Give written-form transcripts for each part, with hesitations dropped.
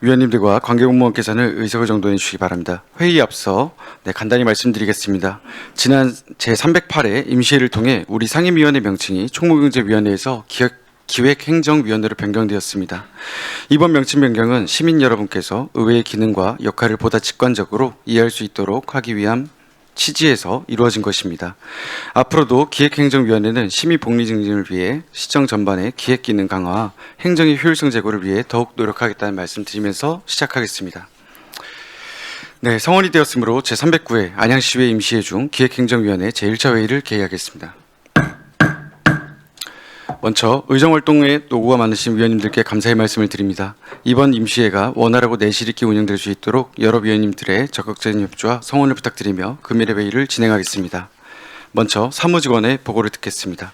위원님들과 관계공무원께서는 의석을 정돈해 주시기 바랍니다. 회의 앞서 간단히 말씀드리겠습니다. 지난 제308회 임시회를 통해 우리 상임위원회 명칭이 총무경제위원회에서 기획행정위원회로 변경되었습니다. 이번 명칭 변경은 시민 여러분께서 의회의 기능과 역할을 보다 직관적으로 이해할 수 있도록 하기 위한 취지에서 이루어진 것입니다. 앞으로도 기획행정위원회는 시민 복리 증진을 위해 시정 전반의 기획 기능 강화와 행정의 효율성 제고를 위해 더욱 노력하겠다는 말씀 드리면서 시작하겠습니다. 성원이 되었으므로 제309회 안양시의회 임시회 중 기획행정위원회 제1차 회의를 개의하겠습니다. 먼저 의정활동에 노고가 많으신 위원님들께 감사의 말씀을 드립니다. 이번 임시회가 원활하고 내실 있게 운영될 수 있도록 여러 위원님들의 적극적인 협조와 성원을 부탁드리며 금일의 회의를 진행하겠습니다. 먼저 사무직원의 보고를 듣겠습니다.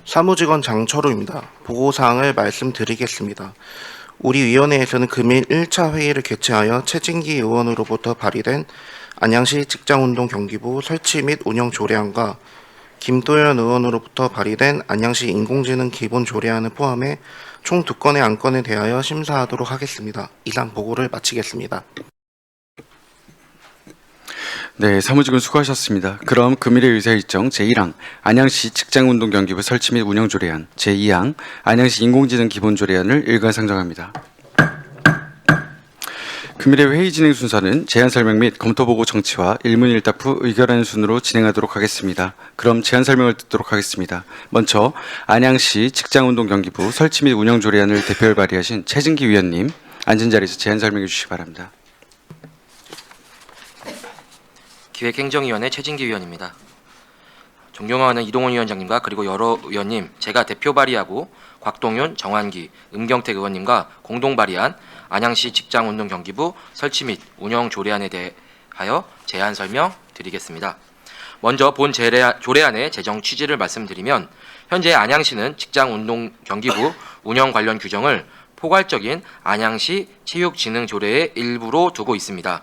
사무직원 장철우입니다. 보고사항을 말씀드리겠습니다. 우리 위원회에서는 금일 1차 회의를 개최하여 최진기 의원으로부터 발의된 안양시 직장운동 경기부 설치 및 운영 조례안과 김도연 의원으로부터 발의된 안양시 인공지능 기본 조례안을 포함해 총 2건의 안건에 대하여 심사하도록 하겠습니다. 이상 보고를 마치겠습니다. 사무직원 수고하셨습니다. 그럼 금일의 의사 일정 제1항 안양시 직장운동 경기부 설치 및 운영 조례안, 제2항 안양시 인공지능 기본 조례안을 일괄 상정합니다. 금일의 회의 진행 순서는 제안 설명 및 검토 보고 정치와 일문일답 후 의결하는 순으로 진행하도록 하겠습니다. 그럼 제안 설명을 듣도록 하겠습니다. 먼저 안양시 직장운동 경기부 설치 및 운영 조례안을 대표를 발의하신 최진기 위원님, 앉은 자리에서 제안 설명해 주시기 바랍니다. 기획행정위원회 최진기 위원입니다. 존경하는 이동훈 위원장님과 그리고 여러 위원님, 제가 대표 발의하고 곽동윤, 정환기, 음경택 의원님과 공동 발의한 안양시 직장운동 경기부 설치 및 운영 조례안에 대하여 제안 설명 드리겠습니다. 먼저 본 조례안의 제정 취지를 말씀드리면 현재 안양시는 직장운동 경기부 운영 관련 규정을 포괄적인 안양시 체육진흥조례의 일부로 두고 있습니다.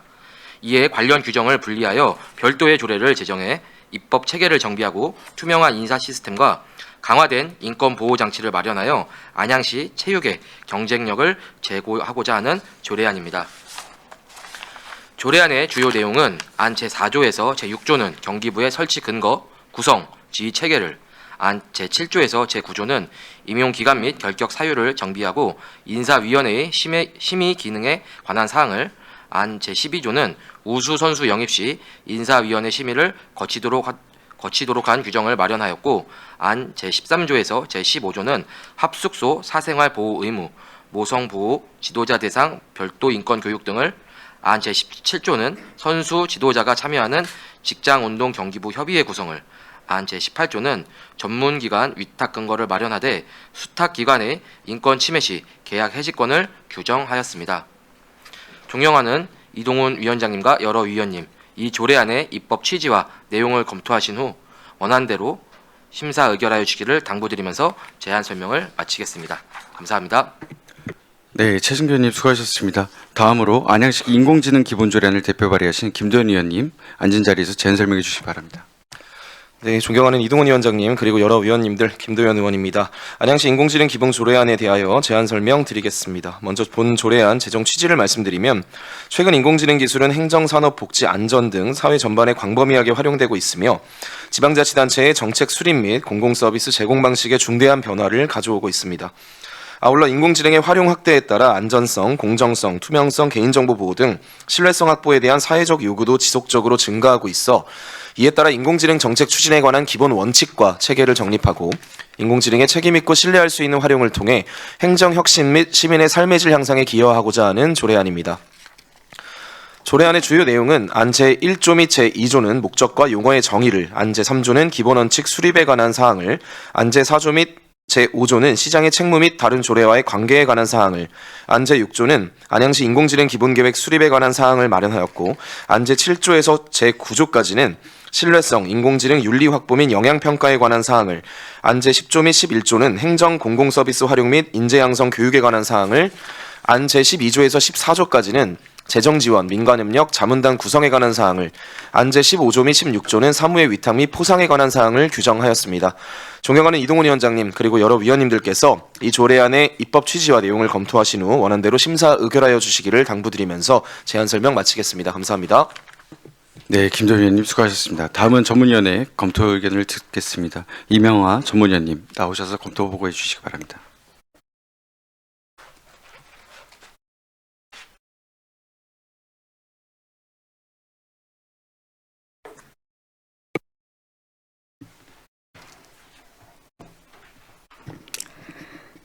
이에 관련 규정을 분리하여 별도의 조례를 제정해 입법 체계를 정비하고 투명한 인사 시스템과 강화된 인권 보호 장치를 마련하여 안양시 체육의 경쟁력을 제고하고자 하는 조례안입니다. 조례안의 주요 내용은 안 제4조에서 제6조는 경기부의 설치 근거, 구성, 지휘 체계를, 안 제7조에서 제9조는 임용 기간 및 결격 사유를 정비하고 인사위원회의 심의 기능에 관한 사항을, 안 제12조는 우수 선수 영입 시 인사위원회 심의를 거치도록 한 규정을 마련하였고, 안 제13조에서 제15조는 합숙소 사생활 보호 의무, 모성 보호, 지도자 대상 별도 인권 교육 등을, 안 제17조는 선수 지도자가 참여하는 직장운동 경기부 협의회 구성을, 안 제18조는 전문기관 위탁 근거를 마련하되 수탁기관의 인권 침해 시 계약 해지권을 규정하였습니다. 존경하는 이동훈 위원장님과 여러 위원님, 이 조례안의 입법 취지와 내용을 검토하신 후 원안대로 심사 의결하여 주시기를 당부드리면서 제안 설명을 마치겠습니다. 감사합니다. 최진기 의원님 수고하셨습니다. 다음으로 안양시 인공지능 기본 조례안을 대표 발의하신 김도연 위원님, 앉은 자리에서 제안 설명해 주시기 바랍니다. 존경하는 이동훈 위원장님 그리고 여러 위원님들, 김도연 의원입니다. 안양시 인공지능 기본 조례안에 대하여 제안 설명 드리겠습니다. 먼저 본 조례안 제정 취지를 말씀드리면 최근 인공지능 기술은 행정, 산업, 복지, 안전 등 사회 전반에 광범위하게 활용되고 있으며 지방자치단체의 정책 수립 및 공공서비스 제공 방식에 중대한 변화를 가져오고 있습니다. 아울러 인공지능의 활용 확대에 따라 안전성, 공정성, 투명성, 개인정보 보호 등 신뢰성 확보에 대한 사회적 요구도 지속적으로 증가하고 있어 이에 따라 인공지능 정책 추진에 관한 기본 원칙과 체계를 정립하고 인공지능의 책임있고 신뢰할 수 있는 활용을 통해 행정 혁신 및 시민의 삶의 질 향상에 기여하고자 하는 조례안입니다. 조례안의 주요 내용은 안 제1조 및 제2조는 목적과 용어의 정의를, 안 제3조는 기본 원칙 수립에 관한 사항을, 안 제4조 및 제5조는 시장의 책무 및 다른 조례와의 관계에 관한 사항을, 안 제6조는 안양시 인공지능 기본계획 수립에 관한 사항을 마련하였고, 안 제7조에서 제9조까지는 신뢰성, 인공지능 윤리 확보 및 영향평가에 관한 사항을, 안 제10조 및 11조는 행정 공공서비스 활용 및 인재 양성 교육에 관한 사항을, 안 제12조에서 14조까지는 재정 지원, 민관 협력, 자문단 구성에 관한 사항을, 안제 15조 및 16조는 사무의 위탁 및 포상에 관한 사항을 규정하였습니다. 존경하는 이동훈 위원장님 그리고 여러 위원님들께서 이 조례안의 입법 취지와 내용을 검토하신 후 원안대로 심사 의결하여 주시기를 당부드리면서 제안 설명 마치겠습니다. 감사합니다. 네, 김도현 위원님 수고하셨습니다. 다음은 전문위원회 검토 의견을 듣겠습니다. 이명화 전문위원님 나오셔서 검토 보고해 주시기 바랍니다.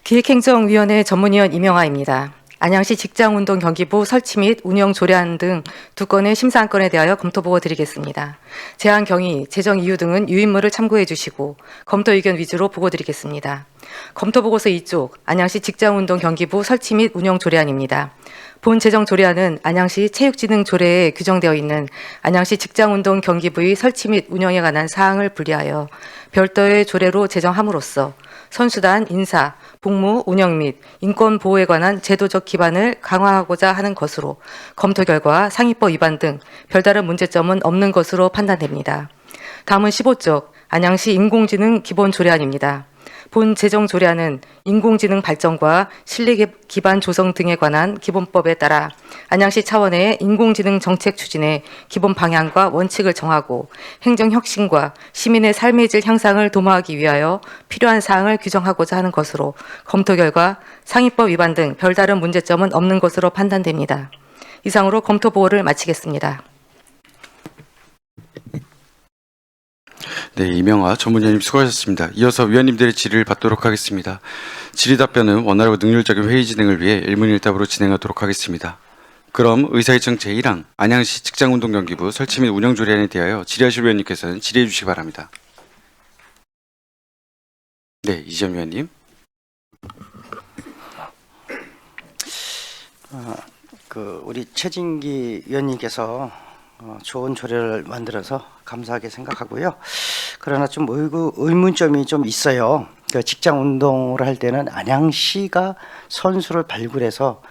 기획행정위원회 전문위원 이명화입니다. 안양시 직장운동 경기부 설치 및 운영 조례안 등 두 건의 심사 안건에 대하여 검토보고 드리겠습니다. 제안 경위, 재정 이유 등은 유인물을 참고해 주시고 검토 의견 위주로 보고 드리겠습니다. 검토보고서 2쪽 안양시 직장운동 경기부 설치 및 운영 조례안입니다. 본 재정 조례안은 안양시 체육진흥 조례에 규정되어 있는 안양시 직장운동 경기부의 설치 및 운영에 관한 사항을 분리하여 별도의 조례로 제정함으로써 선수단 인사, 복무, 운영 및 인권 보호에 관한 제도적 기반을 강화하고자 하는 것으로 검토 결과 상위법 위반 등 별다른 문제점은 없는 것으로 판단됩니다. 다음은 15쪽 안양시 인공지능 기본 조례안입니다. 본 재정 조례안은 인공지능 발전과 실리 기반 조성 등에 관한 기본법에 따라 안양시 차원의 인공지능 정책 추진의 기본 방향과 원칙을 정하고 행정 혁신과 시민의 삶의 질 향상을 도모하기 위하여 필요한 사항을 규정하고자 하는 것으로 검토 결과 상위법 위반 등 별다른 문제점은 없는 것으로 판단됩니다. 이상으로 검토 보고를 마치겠습니다. 네, 이명화 전문위원님 수고하셨습니다. 이어서 위원님들의 질의를 받도록 하겠습니다. 질의 답변은 원활하고 능률적인 회의 진행을 위해 일문일답으로 진행하도록 하겠습니다. 그럼 의사일정 제1항 안양시 직장운동경기부 설치 및 운영 조례안에 대하여 질의하실 위원님께서는 질의해 주시기 바랍니다. 네, 이지연 위원님. 우리 최진기 위원님께서 좋은 조례를 만들어서 감사하게 생각하고요. 그러나 좀 의문점이 좀 있어요. 직장 운동을 할 때는 안양시가 선수를 발굴해서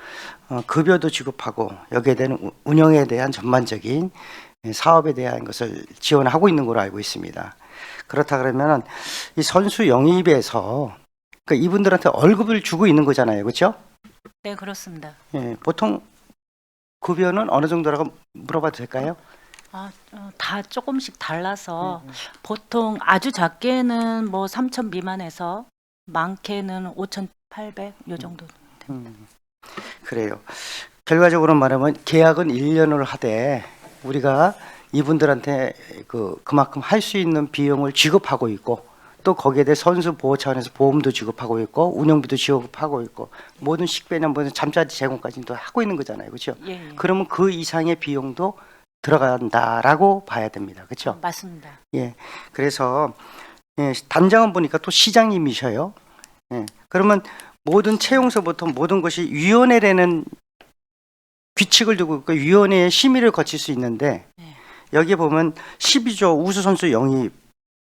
급여도 지급하고 여기에 대한 운영에 대한 전반적인 사업에 대한 것을 지원하고 있는 걸로 알고 있습니다. 그렇다 그러면 이 선수 영입에서 이분들한테 월급을 주고 있는 거잖아요, 그렇죠? 네, 그렇습니다. 예, 보통 급여는 어느 정도라고 물어봐도 될까요? 다 조금씩 달라서 보통 아주 작게는 뭐 3천 미만에서 많게는 5,800 요 정도. 그래요. 결과적으로 말하면 계약은 1년을 하되 우리가 이분들한테 그만큼 할 수 있는 비용을 지급하고 있고 또 거기에 대해 선수 보호 차원에서 보험도 지급하고 있고 운영비도 지급하고 있고 모든 식배나 모든 잠자리 제공까지도 하고 있는 거잖아요, 그렇죠? 예. 그러면 그 이상의 비용도 들어간다라고 봐야 됩니다, 그렇죠? 맞습니다. 예, 그래서 단장은 보니까 또 시장님이셔요. 예, 그러면 모든 채용서부터 모든 것이 위원회라는 규칙을 두고 그 위원회의 심의를 거칠 수 있는데 네. 여기 보면 12조 우수 선수 영입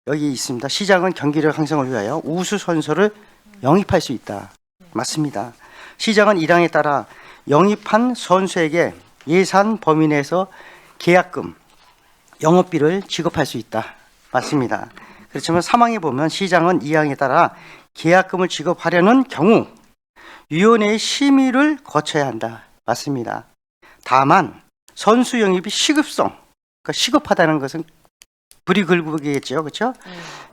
여기 있습니다. 시장은 경기력 향상을 위하여 우수 선수를 영입할 수 있다. 맞습니다. 시장은 1항에 따라 영입한 선수에게 예산 범위 내에서 계약금, 영업비를 지급할 수 있다. 맞습니다. 그렇지만 3항에 보면 시장은 2항에 따라 계약금을 지급하려는 경우 위원회의 심의를 거쳐야 한다. 맞습니다. 다만 선수 영입이 시급성, 그러니까 시급하다는 것은 불이글부겠죠, 그렇죠?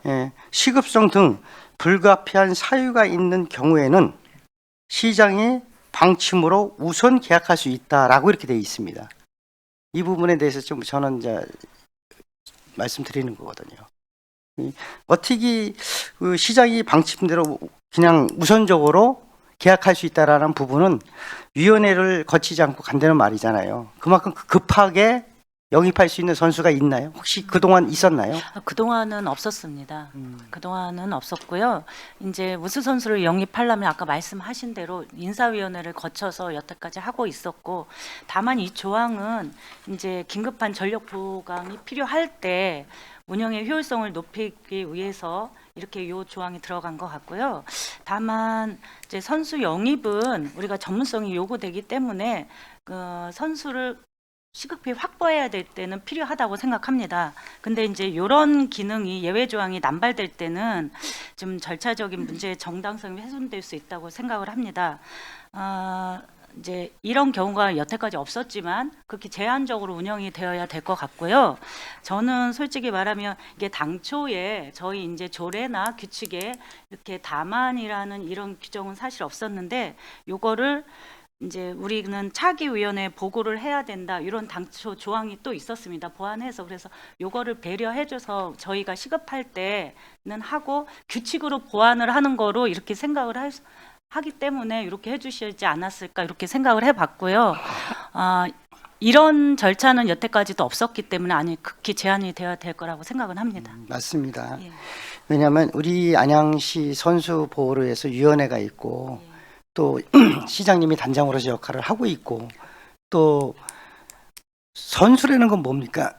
예, 시급성 등 불가피한 사유가 있는 경우에는 시장이 방침으로 우선 계약할 수 있다라고 이렇게 되어 있습니다. 이 부분에 대해서 좀 저는 이제 말씀드리는 거거든요. 어떻게 그 시장이 방침대로 그냥 우선적으로 계약할 수 있다라는 부분은 위원회를 거치지 않고 간다는 말이잖아요. 그만큼 급하게 영입할 수 있는 선수가 있나요? 혹시 그동안 있었나요? 그동안은 없었습니다. 그동안은 없었고요. 이제 우수 선수를 영입하려면 아까 말씀하신 대로 인사위원회를 거쳐서 여태까지 하고 있었고, 다만 이 조항은 이제 긴급한 전력 보강이 필요할 때 운영의 효율성을 높이기 위해서 이렇게 요 조항이 들어간 것 같고요. 다만 이제 선수 영입은 우리가 전문성이 요구되기 때문에 그 선수를 시급히 확보해야 될 때는 필요하다고 생각합니다. 근데 이제 이런 기능이 예외 조항이 남발될 때는 좀 절차적인 문제의 정당성이 훼손될 수 있다고 생각을 합니다. 이제 이런 경우가 여태까지 없었지만 그렇게 제한적으로 운영이 되어야 될 것 같고요. 저는 솔직히 말하면 이게 당초에 저희 이제 조례나 규칙에 이렇게 다만이라는 이런 규정은 사실 없었는데 요거를 이제 우리는 차기위원회에 보고를 해야 된다 이런 당초 조항이 또 있었습니다. 보완해서 그래서 요거를 배려해줘서 저희가 시급할 때는 하고 규칙으로 보완을 하는 거로 이렇게 생각을 하기 때문에 이렇게 해주시지 않았을까 이렇게 생각을 해봤고요. 이런 절차는 여태까지도 없었기 때문에 아니 극히 제한이 되어야 될 거라고 생각은 합니다. 맞습니다. 예. 왜냐하면 우리 안양시 선수 보호를 위해서 위원회가 있고 또 시장님이 단장으로서 역할을 하고 있고 또 선수라는 건 뭡니까?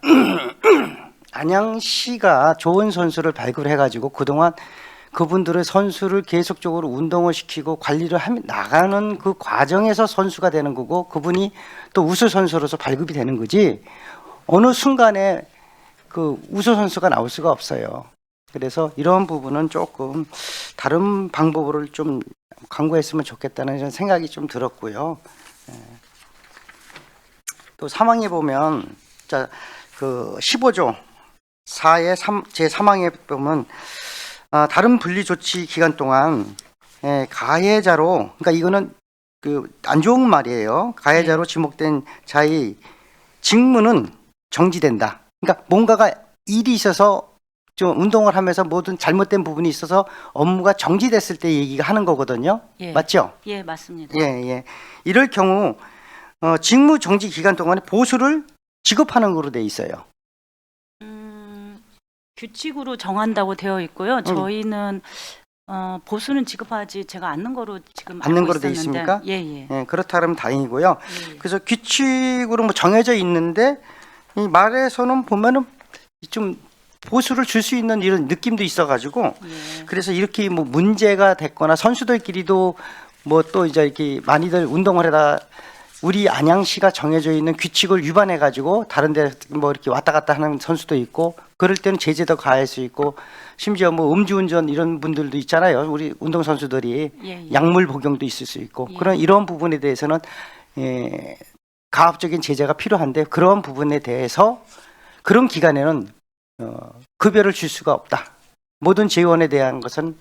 안양시가 좋은 선수를 발굴해가지고 그동안 그분들의 선수를 계속적으로 운동을 시키고 관리를 나가는 그 과정에서 선수가 되는 거고 그분이 또 우수 선수로서 발급이 되는 거지 어느 순간에 그 우수 선수가 나올 수가 없어요. 그래서 이런 부분은 조금 다른 방법으로 좀 강구했으면 좋겠다는 이런 생각이 좀 들었고요. 또 3항에 보면 그 15조 4의 제 3항에 보면 다른 분리 조치 기간 동안 가해자로 그러니까 이거는 그 안 좋은 말이에요. 가해자로 지목된 자의 직무는 정지된다. 그러니까 뭔가가 일이 있어서 좀 운동을 하면서 모든 잘못된 부분이 있어서 업무가 정지됐을 때 얘기가 하는 거거든요. 예. 맞죠? 예, 맞습니다. 예. 이럴 경우 직무 정지 기간 동안에 보수를 지급하는 거로 돼 있어요. 규칙으로 정한다고 되어 있고요. 저희는 보수는 지급하지 제가 않는 거로 지금 않는 알고 거로 돼 있었는데. 있습니까? 예. 예, 그렇다면 다행이고요. 예. 그래서 규칙으로 뭐 정해져 있는데 이 말에서는 보면은 좀 보수를 줄 수 있는 이런 느낌도 있어가지고 예. 그래서 이렇게 뭐 문제가 됐거나 선수들끼리도 뭐 또 이제 이렇게 많이들 운동을 하다 우리 안양시가 정해져 있는 규칙을 위반해 가지고 다른 데 뭐 이렇게 왔다 갔다 하는 선수도 있고 그럴 때는 제재도 가할 수 있고 심지어 뭐 음주운전 이런 분들도 있잖아요. 우리 운동 선수들이 예. 약물 복용도 있을 수 있고 예. 그런 이런 부분에 대해서는 가압적인 제재가 필요한데 그런 부분에 대해서 그런 기간에는 급여를 줄 수가 없다. 모든 재원에 대한 것은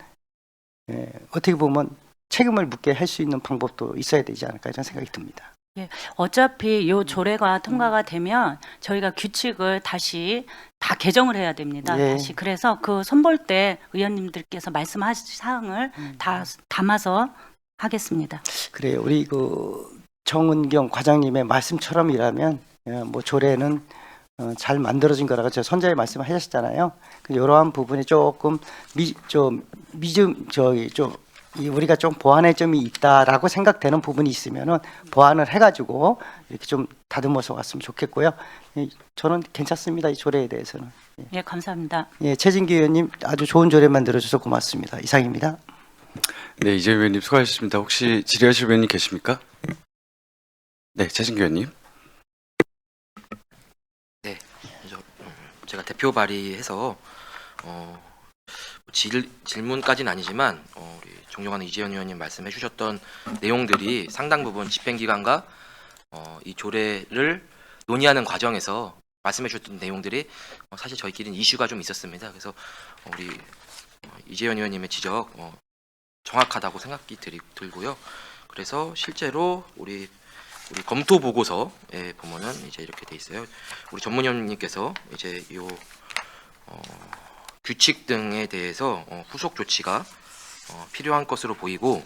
어떻게 보면 책임을 묻게 할 수 있는 방법도 있어야 되지 않을까 이런 생각이 듭니다. 어차피 이 조례가 통과가 되면 저희가 규칙을 다시 다 개정을 해야 됩니다. 예. 다시 그래서 그 손볼 때 의원님들께서 말씀하신 사항을 다 담아서 하겠습니다. 그래요. 우리 그 정은경 과장님의 말씀처럼이라면 뭐 조례는 잘 만들어진 거라고 저 선자의 말씀하셨잖아요. 이러한 부분이 조금 우리가 좀 보완할 점이 있다라고 생각되는 부분이 있으면은 보완을 해가지고 이렇게 좀 다듬어서 왔으면 좋겠고요. 저는 괜찮습니다. 이 조례에 대해서는. 예, 감사합니다. 최진기 의원님 아주 좋은 조례 만들어주셔서 고맙습니다. 이상입니다. 네, 이재 의원님 수고하셨습니다. 혹시 질의하실 의원님 계십니까? 네, 최진기 의원님. 네, 제가 대표 발의해서 질문까지는 아니지만 우리 존경하는 이재현 의원님 말씀해 주셨던 내용들이 상당 부분 집행기관과 이 조례를 논의하는 과정에서 말씀해 주셨던 내용들이 사실 저희끼리는 이슈가 좀 있었습니다. 그래서 우리 이재현 의원님의 지적 정확하다고 생각이 들고요. 그래서 실제로 우리 검토 보고서에 보면은 이제 이렇게 돼 있어요. 우리 전문위원님께서 이제 요 규칙 등에 대해서 후속 조치가 필요한 것으로 보이고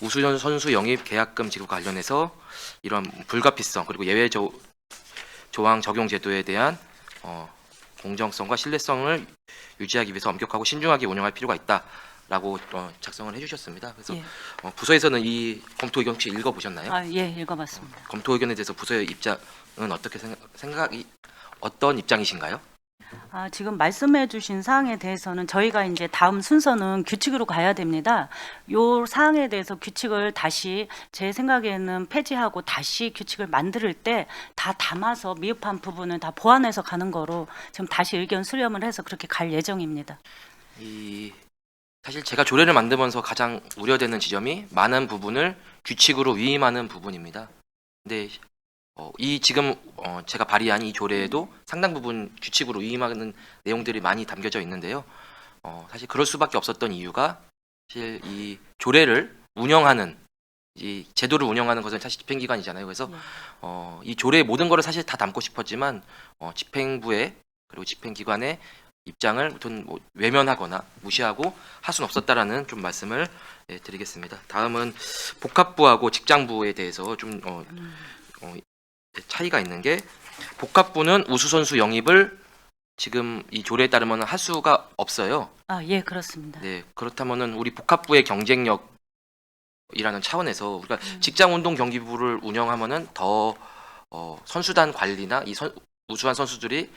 우수 선수 영입 계약금 지급 관련해서 이런 불가피성 그리고 예외 조항 적용 제도에 대한 공정성과 신뢰성을 유지하기 위해서 엄격하고 신중하게 운영할 필요가 있다라고 작성을 해주셨습니다. 그래서 예. 부서에서는 이 검토 의견 혹시 읽어보셨나요? 예, 읽어봤습니다. 검토 의견에 대해서 부서의 입장은 어떻게 생각이 어떤 입장이신가요? 지금 말씀해 주신 사항에 대해서는 저희가 이제 다음 순서는 규칙으로 가야 됩니다. 요 사항에 대해서 규칙을 다시 제 생각에는 폐지하고 다시 규칙을 만들 때 다 담아서 미흡한 부분은 다 보완해서 가는 거로 지금 다시 의견 수렴을 해서 그렇게 갈 예정입니다. 사실 제가 조례를 만들면서 가장 우려되는 지점이 많은 부분을 규칙으로 위임하는 부분입니다. 근데 이 지금 제가 발의한 이 조례에도 상당 부분 규칙으로 위임하는 내용들이 많이 담겨져 있는데요. 사실 그럴 수밖에 없었던 이유가 사실 이 조례를 운영하는 이 제도를 운영하는 것은 사실 집행기관이잖아요. 그래서 이 조례의 모든 거를 사실 다 담고 싶었지만 집행부의 그리고 집행기관의 입장을 뭐 외면하거나 무시하고 할 수는 없었다라는 좀 말씀을 드리겠습니다. 다음은 복합부하고 직장부에 대해서 좀 차이가 있는 게 복합부는 우수선수 영입을 지금 이 조례에 따르면 할 수가 없어요. 예, 그렇습니다. 네, 그렇다면은 우리 복합부의 경쟁력이라는 차원에서 우리가 직장운동 경기부를 운영하면은 더 선수단 관리나 우수한 선수들이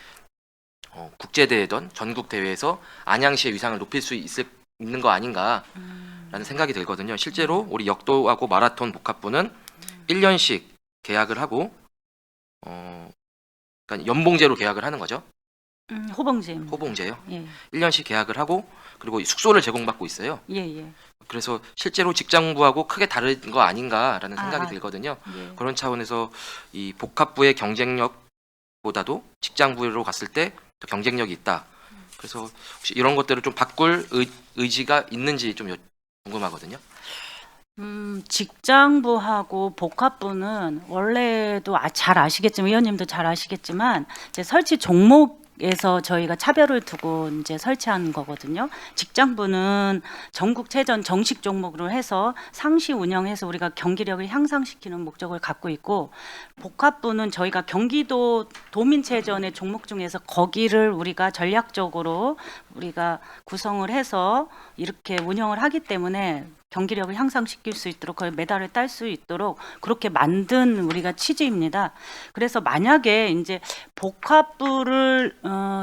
국제대회든 전국 대회에서 안양시의 위상을 높일 수 있는 거 아닌가라는 생각이 들거든요. 실제로 우리 역도하고 마라톤 복합부는 1년씩 계약을 하고 그러니까 연봉제로 계약을 하는 거죠. 호봉제입니다. 호봉제요. 예, 1년씩 계약을 하고 그리고 숙소를 제공받고 있어요. 예. 그래서 실제로 직장부하고 크게 다른 거 아닌가라는 생각이 들거든요. 예. 그런 차원에서 이 복합부의 경쟁력보다도 직장부로 갔을 때 더 경쟁력이 있다. 그래서 혹시 이런 것들을 좀 바꿀 의지가 있는지 좀 궁금하거든요. 직장부하고 복합부는 원래도 잘 아시겠지만 의원님도 잘 아시겠지만 이제 설치 종목에서 저희가 차별을 두고 이제 설치한 거거든요. 직장부는 전국체전 정식 종목으로 해서 상시 운영해서 우리가 경기력을 향상시키는 목적을 갖고 있고, 복합부는 저희가 경기도 도민체전의 종목 중에서 거기를 우리가 전략적으로 우리가 구성을 해서 이렇게 운영을 하기 때문에 경기력을 향상시킬 수 있도록 거의 메달을 딸 수 있도록 그렇게 만든 우리가 취지입니다. 그래서 만약에 이제 복합부를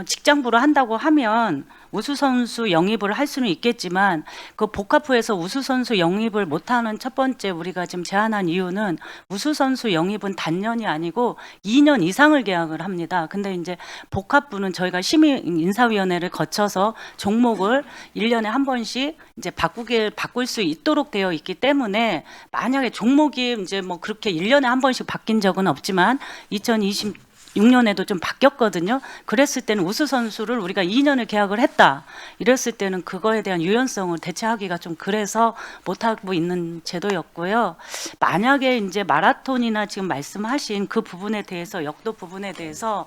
직장부로 한다고 하면 우수 선수 영입을 할 수는 있겠지만 그 복합부에서 우수 선수 영입을 못하는 첫 번째 우리가 지금 제안한 이유는 우수 선수 영입은 단년이 아니고 2년 이상을 계약을 합니다. 근데 이제 복합부는 저희가 심의 인사위원회를 거쳐서 종목을 1년에 한 번씩 이제 바꿀 수 있도록 되어 있기 때문에 만약에 종목이 이제 뭐 그렇게 1년에 한 번씩 바뀐 적은 없지만 2026년에도 좀 바뀌었거든요. 그랬을 때는 우수 선수를 우리가 2년을 계약을 했다. 이랬을 때는 그거에 대한 유연성을 대체하기가 좀 그래서 못하고 있는 제도였고요. 만약에 이제 마라톤이나 지금 말씀하신 그 부분에 대해서 역도 부분에 대해서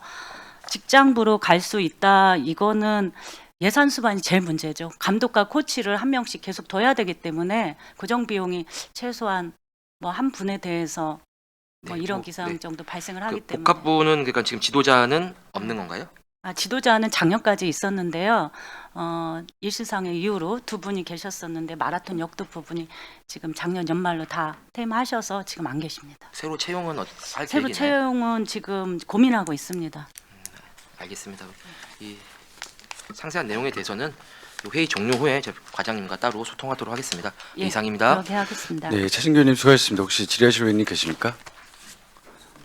직장부로 갈 수 있다. 이거는 예산 수반이 제일 문제죠. 감독과 코치를 한 명씩 계속 둬야 되기 때문에 고정 비용이 최소한 뭐 한 분에 대해서 뭐 1억 이상 정도 발생을 하기 때문에. 복합부는 그러니까 지금 지도자는 없는 건가요? 지도자는 작년까지 있었는데요. 일시상의 이유로 두 분이 계셨었는데 마라톤 역도 부분이 지금 작년 연말로 다 퇴임하셔서 지금 안 계십니다. 새로 채용은 할 새로 계획이나요? 채용은 지금 고민하고 있습니다. 알겠습니다. 이 상세한 내용에 대해서는 회의 종료 후에 제 과장님과 따로 소통하도록 하겠습니다. 예, 이상입니다. 그렇게 하겠습니다. 네, 최진규 의원님 수고하셨습니다. 혹시 질의하실 의원님 계십니까?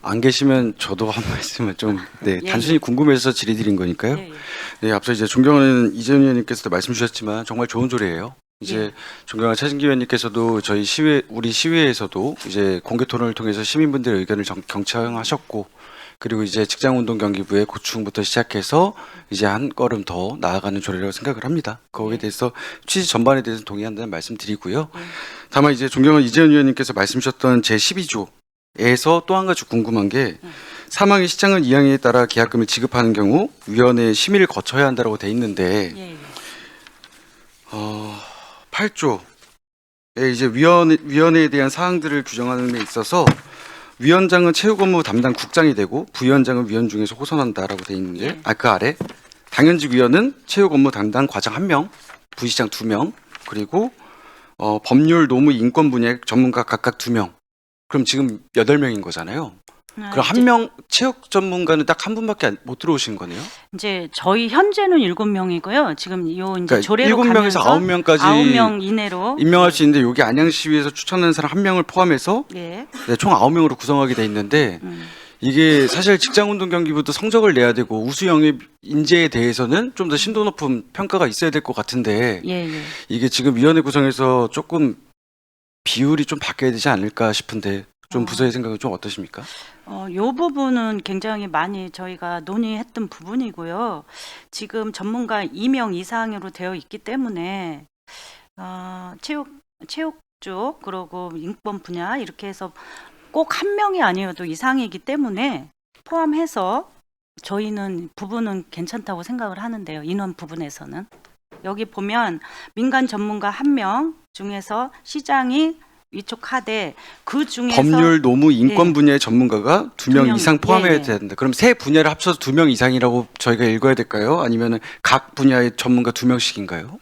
안 계시면 저도 한 말씀을 좀 예, 단순히 궁금해서 질의드린 거니까요. 예, 예. 네, 앞서 이제 존경하는 이재현 의원님께서도 말씀 주셨지만 정말 좋은 조례예요. 이제 존경하는 최진기 의원님께서도 저희 우리 시위에서도 이제 공개 토론을 통해서 시민분들의 의견을 경청하셨고, 그리고 이제 직장운동경기부의 고충부터 시작해서 이제 한 걸음 더 나아가는 조례라고 생각을 합니다. 거기에 대해서 취지 전반에 대해서 동의한다는 말씀드리고요. 다만 이제 존경하는 이재현 의원님께서 말씀 주셨던 제12조에서 또 한 가지 궁금한 게 사망의 시장은 이항에 따라 계약금을 지급하는 경우 위원회의 심의를 거쳐야 한다고 돼 있는데 예, 예. 8조에 이제 위원회에 대한 사항들을 규정하는 데 있어서 위원장은 체육 업무 담당 국장이 되고 부위원장은 위원 중에서 호선한다라고 돼 있는데 그 아래 당연직 위원은 체육 업무 담당 과장 1명, 부시장 2명, 그리고 법률, 노무, 인권 분야 전문가 각각 2명. 그럼 지금 8명인 거잖아요. 그럼 한 명 체육 전문가는 딱 한 분밖에 못 들어오신 거네요? 이제 저희 현재는 7명이고요. 지금 요 이제 그러니까 조례로 7명에서 가면서 9명까지 9명 이내로 임명할 수 있는데 여기 안양시위에서 추천하는 사람 한 명을 포함해서 예. 네, 총 9명으로 구성하게 돼 있는데 이게 사실 직장운동경기부도 성적을 내야 되고 우수 영입 인재에 대해서는 좀 더 심도 높은 평가가 있어야 될 것 같은데 예, 예. 이게 지금 위원회 구성에서 조금 비율이 좀 바뀌어야 되지 않을까 싶은데 좀 부서의 생각은 좀 어떠십니까? 요 부분은 굉장히 많이 저희가 논의했던 부분이고요. 지금 전문가 2명 이상으로 되어 있기 때문에 체육 쪽 그리고 인권 분야 이렇게 해서 꼭 한 명이 아니어도 이상이기 때문에 포함해서 저희는 부분은 괜찮다고 생각을 하는데요. 인원 부분에서는. 여기 보면 민간 전문가 1명 중에서 시장이 위촉하되 그 중에서 법률, 노무, 인권 예. 분야의 전문가가 2명 명, 이상 포함해야 예, 예. 되는데 그럼 세 분야를 합쳐서 2명 이상이라고 저희가 읽어야 될까요? 아니면 각 분야의 전문가 2명씩인가요?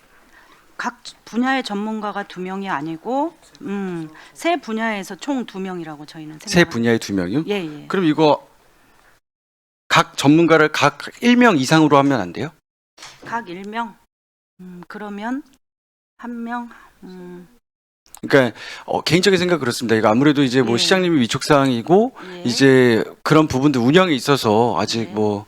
각 분야의 전문가가 2명이 아니고 세 분야에서 총 2명이라고 저희는 세 생각합니다. 분야의 2명이요? 예, 예. 그럼 이거 각 전문가를 각 1명 이상으로 하면 안 돼요? 각 1명. 그러면 1명. 그러니까 개인적인 생각 그렇습니다. 이거 아무래도 이제 뭐 예. 시장님이 위촉 사항이고 예. 이제 그런 부분들 운영에 있어서 아직 예. 뭐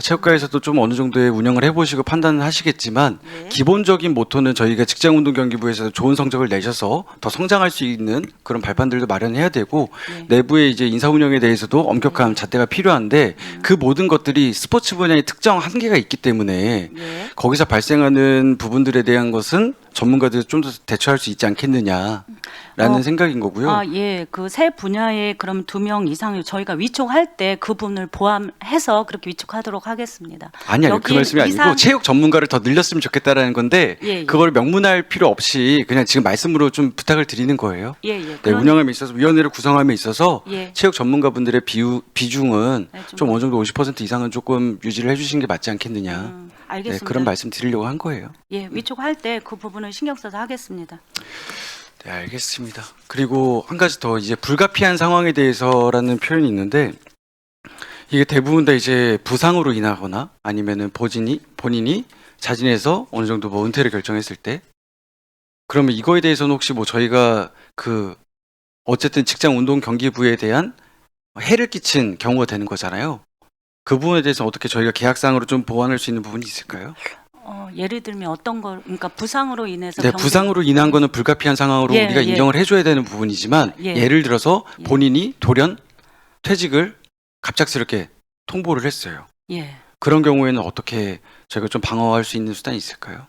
체육관에서도 좀 어느 정도의 운영을 해보시고 판단을 하시겠지만 예. 기본적인 모토는 저희가 직장운동경기부에서 좋은 성적을 내셔서 더 성장할 수 있는 그런 발판들도 마련해야 되고 예. 내부의 이제 인사 운영에 대해서도 엄격한 잣대가 필요한데 그 모든 것들이 스포츠 분야의 특정 한계가 있기 때문에 예. 거기서 발생하는 부분들에 대한 것은 전문가들이 좀 더 대처할 수 있지 않겠느냐라는 생각인 거고요. 예. 그 세 분야에 그럼 2명 이상을 저희가 위촉할 때 그 부분을 포함해서 그렇게 위촉하도록 하겠습니다. 아니 그 여기 말씀이 아니고 이상- 체육 전문가를 더 늘렸으면 좋겠다라는 건데 예, 예. 그걸 명문화할 필요 없이 그냥 지금 말씀으로 좀 부탁을 드리는 거예요. 예, 예. 네, 그런- 운영함에 있어서 위원회를 구성함에 있어서 예. 체육 전문가분들의 비중은 네, 좀 어느 정도 50% 이상은 조금 유지를 해주시는 게 맞지 않겠느냐. 네, 알겠습니다. 그런 말씀 드리려고 한 거예요. 예, 위촉할 때 그 부분을 신경 써서 하겠습니다. 네, 알겠습니다. 그리고 한 가지 더 이제 불가피한 상황에 대해서라는 표현이 있는데 이게 대부분 다 이제 부상으로 인하거나 아니면은 본인이 자진해서 어느 정도 뭐 은퇴를 결정했을 때 그러면 이거에 대해서는 혹시 뭐 저희가 그 어쨌든 직장 운동 경기부에 대한 해를 끼친 경우가 되는 거잖아요. 그 부분에 대해서 어떻게 저희가 계약상으로 좀 보완할 수 있는 부분이 있을까요? 예를 들면 어떤 걸 그러니까 부상으로 인해서 네, 부상으로 인한 거는 불가피한 상황으로 예, 우리가 예. 인정을 해줘야 되는 부분이지만 예. 예를 들어서 예. 본인이 돌연 퇴직을 갑작스럽게 통보를 했어요. 예. 그런 경우에는 어떻게 저희가 좀 방어할 수 있는 수단이 있을까요?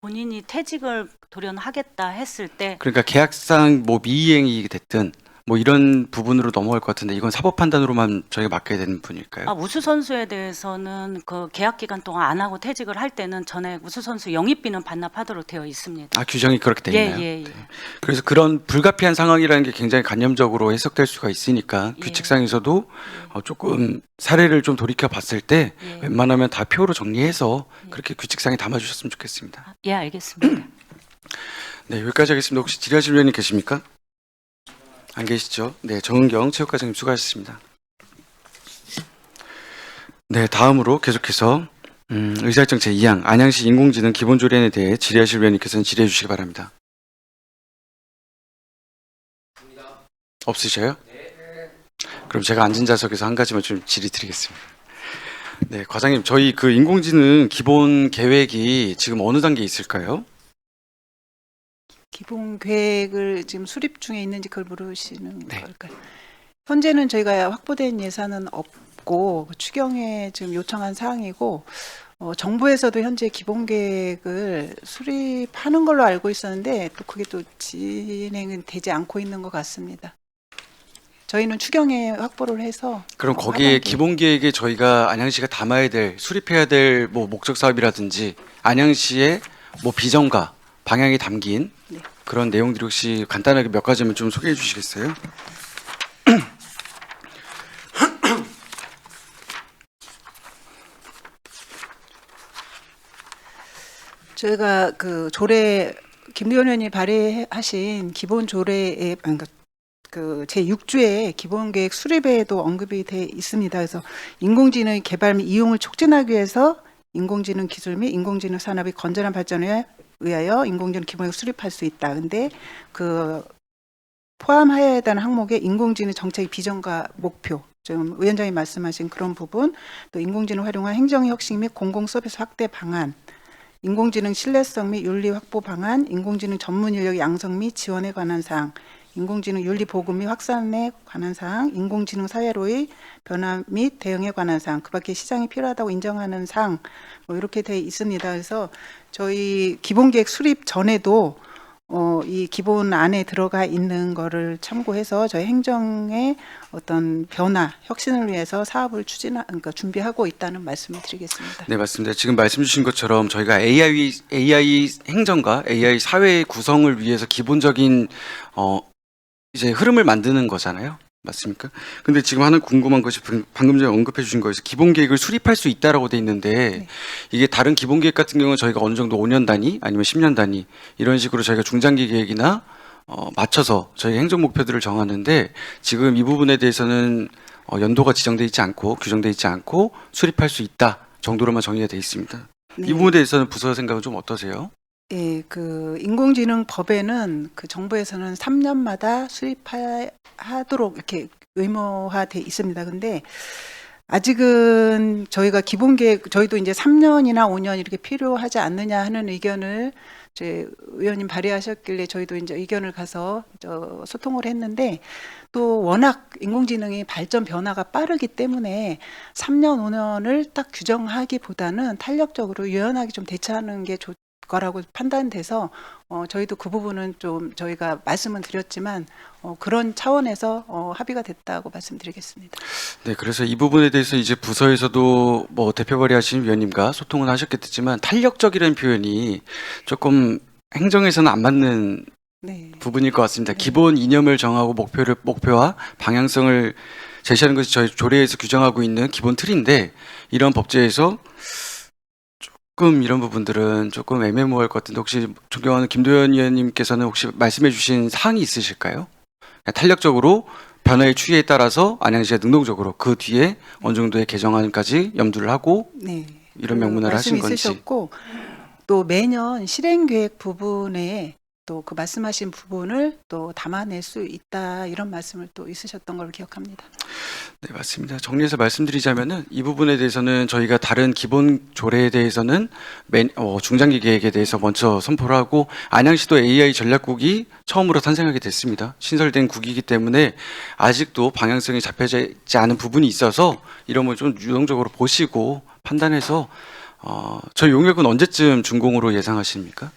본인이 퇴직을 돌연하겠다 했을 때 그러니까 계약상 뭐 미이행이 됐든 뭐 이런 부분으로 넘어갈 것 같은데 이건 사법 판단으로만 저희가 맡겨야 되는 분일까요? 우수 선수에 대해서는 그 계약 기간 동안 안 하고 퇴직을 할 때는 전에 우수 선수 영입비는 반납하도록 되어 있습니다. 규정이 그렇게 돼 있나요? 예. 그래서 그런 불가피한 상황이라는 게 굉장히 간접적으로 해석될 수가 있으니까 예. 규칙상에서도 조금 사례를 좀 돌이켜 봤을 때 예. 웬만하면 다 표로 정리해서 그렇게 규칙상에 담아주셨으면 좋겠습니다. 예, 알겠습니다. 네, 여기까지 하겠습니다. 혹시 질의하실 위원님 계십니까? 안 계시죠? 네, 정은경 체육과장님 수고하셨습니다. 네, 다음으로 계속해서 의사일정 제2항 안양시 인공지능 기본조례안에 대해 질의하실 위원님께서는 질의해 주시기 바랍니다. 없으셔요? 그럼 제가 앉은 좌석에서 한 가지만 좀 질의 드리겠습니다. 네, 과장님, 저희 그 인공지능 기본 계획이 지금 어느 단계에 있을까요? 기본 계획을 지금 수립 중에 있는지 그걸 물으시는 네. 걸까요? 현재는 저희가 확보된 예산은 없고 추경에 지금 요청한 사항이고 정부에서도 현재 기본 계획을 수립하는 걸로 알고 있었는데 또 그게 또 진행은 되지 않고 있는 것 같습니다. 저희는 추경에 확보를 해서 그럼 거기에 하반기. 기본 계획에 저희가 안양시가 담아야 될, 수립해야 될 뭐 목적 사업이라든지 안양시의 뭐 비전과 방향이 담긴 네. 그런 내용들이 혹시 간단하게 몇 가지만 좀 소개해 주시겠어요? 저희가 그 조례 김두현 의원이 발의하신 기본 조례에 그러니까 그 제6조의 기본계획 수립에도 언급이 돼 있습니다. 그래서 인공지능 개발 및 이용을 촉진하기 위해서 인공지능 기술 및 인공지능 산업의 건전한 발전에 의하여 인공지능 기본계획 수립할 수 있다. 근데 그 포함하여야 하는 항목에 인공지능 정책 비전과 목표, 지금 위원장이 말씀하신 그런 부분, 또 인공지능 활용한 행정 혁신 및 공공 서비스 확대 방안, 인공지능 신뢰성 및 윤리 확보 방안, 인공지능 전문 인력 양성 및 지원에 관한 사항, 인공지능 윤리 보급 및 확산에 관한 사항, 인공지능 사회로의 변화 및 대응에 관한 사항, 그밖에 시장이 필요하다고 인정하는 사항, 뭐 이렇게 돼 있습니다. 그래서 저희 기본계획 수립 전에도 이 기본 안에 들어가 있는 거를 참고해서 저희 행정의 어떤 변화, 혁신을 위해서 사업을 그러니까 준비하고 있다는 말씀을 드리겠습니다. 네, 맞습니다. 지금 말씀 주신 것처럼 저희가 AI 행정과 AI 사회의 구성을 위해서 기본적인 이제 흐름을 만드는 거잖아요. 맞습니까? 근데 지금 하나 궁금한 것이 방금 전에 언급해 주신 거에서 기본 계획을 수립할 수 있다라고 돼 있는데 네. 이게 다른 기본 계획 같은 경우는 저희가 어느 정도 5년 단위 아니면 10년 단위 이런 식으로 저희가 중장기 계획이나 맞춰서 저희 행정 목표들을 정하는데 지금 이 부분에 대해서는 연도가 지정돼 있지 않고 규정돼 있지 않고 수립할 수 있다 정도로만 정의가 돼 있습니다. 네. 이 부분에 대해서는 부서 생각은 좀 어떠세요? 예, 그 인공지능 법에는 그 정부에서는 3년마다 수립하도록 이렇게 의무화돼 있습니다. 근데 아직은 저희가 기본계획, 저희도 이제 3년이나 5년 이렇게 필요하지 않느냐 하는 의견을 제 의원님 발의하셨길래 저희도 이제 의견을 가서 소통을 했는데 또 워낙 인공지능이 발전 변화가 빠르기 때문에 3년, 5년을 딱 규정하기보다는 탄력적으로 유연하게 좀 대처하는 게 좋 거라고 판단돼서 저희도 그 부분은 좀 저희가 말씀은 드렸지만 그런 차원에서 합의가 됐다고 말씀드리겠습니다. 네, 그래서 이 부분에 대해서 이제 부서에서도 뭐 대표 발의하신 위원님과 소통은 하셨겠지만 탄력적이라는 표현이 조금 행정에서는 안 맞는 네. 부분일 것 같습니다. 네. 기본 이념을 정하고 목표와 방향성을 제시하는 것이 저희 조례에서 규정하고 있는 기본 틀인데 이런 법제에서 조금 이런 부분들은 조금 애매모호할 것 같은데 혹시 존경하는 김도현 의원님께서는 혹시 말씀해 주신 사항이 있으실까요? 탄력적으로 변화의 추이에 따라서 안양시가 능동적으로 그 뒤에 어느 정도의 개정안까지 염두를 하고 네. 이런 명문화를 하신 말씀이 건지. 있으셨고 또 매년 실행 계획 부분에 또 그 말씀하신 부분을 또 담아낼 수 있다 이런 말씀을 또 있으셨던 걸로 기억합니다. 네, 맞습니다. 정리해서 말씀드리자면은 이 부분에 대해서는 저희가 다른 기본 조례에 대해서는 중장기 계획에 대해서 먼저 선포를 하고 안양시도 AI 전략국이 처음으로 탄생하게 됐습니다. 신설된 국이기 때문에 아직도 방향성이 잡혀지지 않은 부분이 있어서 이런 걸 좀 유동적으로 보시고 판단해서 저희 용역은 언제쯤 준공으로 예상하십니까?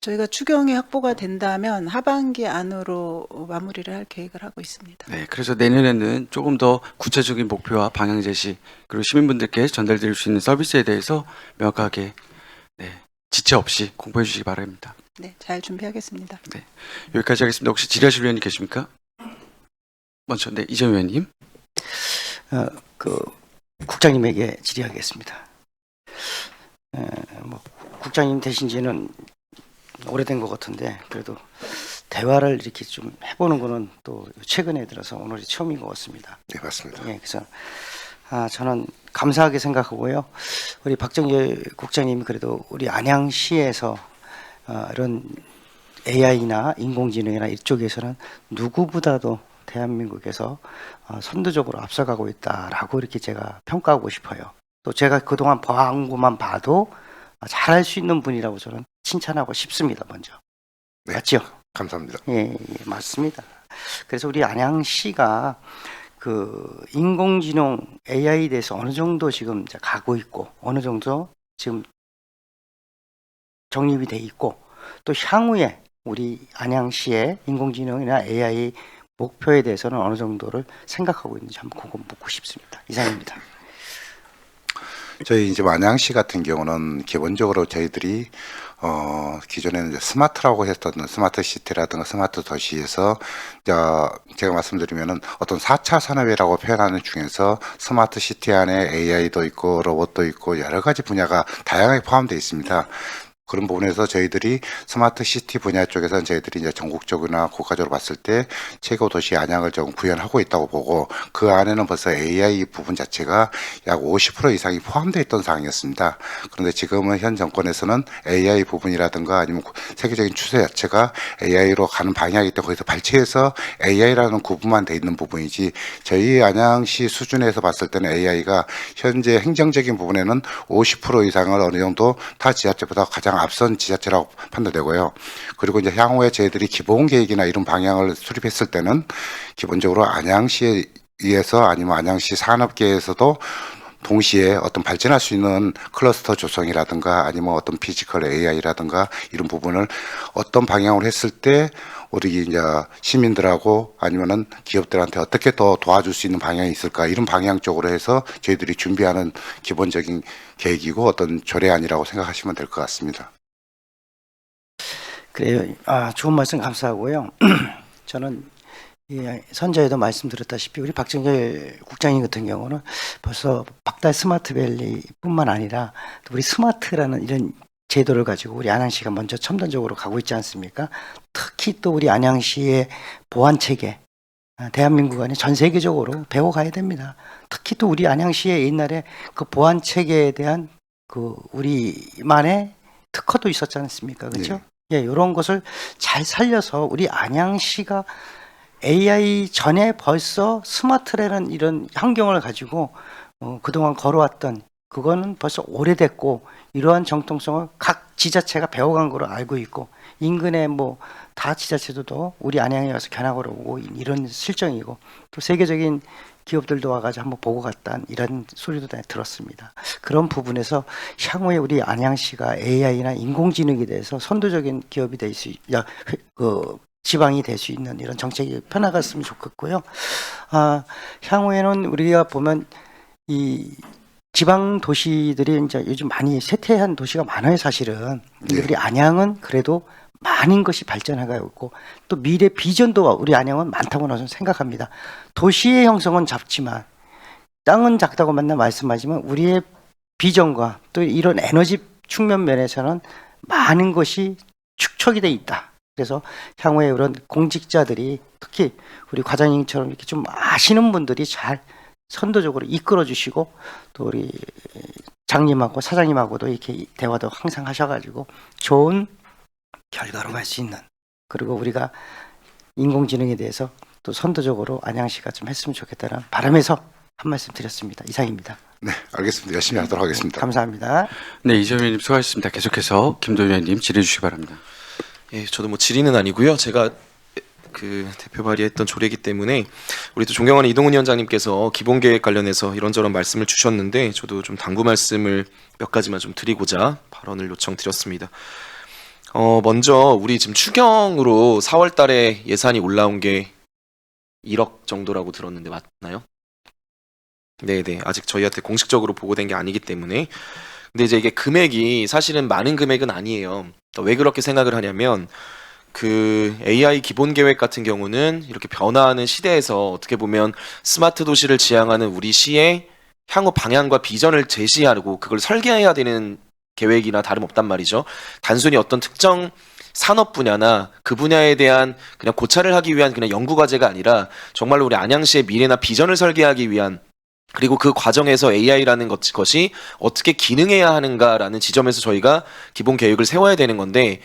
저희가 추경이 확보가 된다면 하반기 안으로 마무리를 할 계획을 하고 있습니다. 네, 그래서 내년에는 조금 더 구체적인 목표와 방향 제시 그리고 시민분들께 전달드릴 수 있는 서비스에 대해서 명확하게 지체 없이 공부해 주시기 바랍니다. 네, 잘 준비하겠습니다. 여기까지 하겠습니다. 혹시 질의하실 의원님 계십니까? 먼저 이재용 의원님. 그 국장님에게 질의하겠습니다. 뭐 국장님 되신지는 오래된 것 같은데 그래도 대화를 이렇게 좀 해보는 거는 또 최근에 들어서 오늘이 처음인 것 같습니다. 네, 맞습니다. 예, 그래서 저는 감사하게 생각하고요. 우리 박정재 국장님이 그래도 우리 안양시에서 이런 AI나 인공지능이나 이쪽에서는 누구보다도 대한민국에서 선두적으로 앞서가고 있다라고 이렇게 제가 평가하고 싶어요. 또 제가 그동안 광고만 봐도 잘할 수 있는 분이라고 저는 칭찬하고 싶습니다. 먼저. 네. 맞죠? 감사합니다. 예, 맞습니다. 그래서 우리 안양시가 그 인공지능 AI에 대해서 어느 정도 지금 이제 가고 있고 어느 정도 지금 정립이 돼 있고 또 향후에 우리 안양시의 인공지능이나 AI 목표에 대해서는 어느 정도를 생각하고 있는지 한번 그거 묻고 싶습니다. 이상입니다. 저희 이제 안양시 같은 경우는 기본적으로 저희들이 기존에는 이제 스마트라고 했던 스마트 시티라든가 스마트 도시에서 제가 말씀드리면은 어떤 4차 산업이라고 표현하는 중에서 스마트 시티 안에 AI도 있고 로봇도 있고 여러 가지 분야가 다양하게 포함되어 있습니다. 그런 부분에서 저희들이 스마트 시티 분야 쪽에서는 저희들이 이제 전국적이나 국가적으로 봤을 때 최고 도시 안양을 좀 구현하고 있다고 보고, 그 안에는 벌써 AI 부분 자체가 약 50% 이상이 포함되어 있던 상황이었습니다. 그런데 지금은 현 정권에서는 AI 부분이라든가 아니면 세계적인 추세 자체가 AI로 가는 방향이기 때문에 거기서 발췌해서 AI라는 구분만 돼 있는 부분이지, 저희 안양시 수준에서 봤을 때는 AI가 현재 행정적인 부분에는 50% 이상을 어느 정도 타 지자체보다 가장 앞선 지자체라고 판단되고요. 그리고 이제 향후에 저희들이 기본 계획이나 이런 방향을 수립했을 때는 기본적으로 안양시에 의해서 아니면 안양시 산업계에서도 동시에 어떤 발전할 수 있는 클러스터 조성이라든가 아니면 어떤 피지컬 AI라든가 이런 부분을 어떤 방향으로 했을 때 우리 이제 시민들하고 아니면은 기업들한테 어떻게 더 도와줄 수 있는 방향이 있을까, 이런 방향 쪽으로 해서 저희들이 준비하는 기본적인 계획이고 어떤 조례안이라고 생각하시면 될 것 같습니다. 그래요. 좋은 말씀 감사하고요. 저는 선자에도 말씀드렸다시피 우리 박정열 국장님 같은 경우는 벌써 박달 스마트밸리뿐만 아니라 또 우리 스마트라는 이런 제도를 가지고 우리 안양시가 먼저 첨단적으로 가고 있지 않습니까? 특히 또 우리 안양시의 보안 체계, 대한민국 안에 전 세계적으로 배워가야 됩니다. 특히 또 우리 안양시의 옛날에 그 보안 체계에 대한 그 우리만의 특허도 있었지 않습니까? 그렇죠? 예, 이런 것을 잘 살려서 우리 안양시가 AI 전에 벌써 스마트라는 이런 환경을 가지고 그동안 걸어왔던, 그거는 벌써 오래됐고 이러한 정통성을 각 지자체가 배워간 거로 알고 있고, 인근의 뭐 다 지자체도 우리 안양에 와서 견학을 오고 이런 실정이고, 또 세계적인 기업들도 와가지고 한번 보고 갔다는 이런 소리도 다 들었습니다. 그런 부분에서 향후에 우리 안양시가 AI나 인공지능에 대해서 선도적인 기업이 될 수, 지방이 될 수 있는 이런 정책이 펴나갔으면 좋겠고요. 향후에는 우리가 보면 이 지방 도시들이 이제 요즘 많이 쇠퇴한 도시가 많아요, 사실은. 근데 우리 안양은 그래도 많은 것이 발전해가고 있고, 또 미래 비전도 우리 안양은 많다고 저는 생각합니다. 도시의 형성은 작지만, 땅은 작다고 맨날 말씀하지만 우리의 비전과 또 이런 에너지 측면 면에서는 많은 것이 축적이 돼 있다. 그래서 향후에 이런 공직자들이, 특히 우리 과장님처럼 이렇게 좀 아시는 분들이 잘 선도적으로 이끌어 주시고, 또 우리 장님하고 사장님하고도 이렇게 대화도 항상 하셔가지고 좋은 결과로 갈 수 있는, 그리고 우리가 인공지능에 대해서 또 선도적으로 안양시가 좀 했으면 좋겠다는 바람에서 한 말씀 드렸습니다. 이상입니다. 네, 알겠습니다. 열심히 하도록 하겠습니다. 감사합니다. 네, 이재명 의원님 수고하셨습니다. 계속해서 김도현 의원님 질의해 주시기 바랍니다. 예, 저도 뭐 질의는 아니고요. 제가 그 대표 발의했던 조례이기 때문에 우리 또 존경하는 이동훈 위원장님께서 기본계획 관련해서 이런저런 말씀을 주셨는데, 저도 좀 당부 말씀을 몇 가지만 좀 드리고자 발언을 요청드렸습니다. 먼저 우리 지금 추경으로 4월 달에 예산이 올라온 게 1억 정도라고 들었는데 맞나요? 네네, 아직 저희한테 공식적으로 보고된 게 아니기 때문에. 근데 이제 이게 금액이 사실은 많은 금액은 아니에요. 왜 그렇게 생각을 하냐면, 그 AI 기본 계획 같은 경우는 이렇게 변화하는 시대에서 어떻게 보면 스마트 도시를 지향하는 우리 시의 향후 방향과 비전을 제시하고 그걸 설계해야 되는 계획이나 다름없단 말이죠. 단순히 어떤 특정 산업 분야나 그 분야에 대한 그냥 고찰을 하기 위한 그냥 연구 과제가 아니라 정말로 우리 안양시의 미래나 비전을 설계하기 위한, 그리고 그 과정에서 AI라는 것이 어떻게 기능해야 하는가라는 지점에서 저희가 기본 계획을 세워야 되는 건데,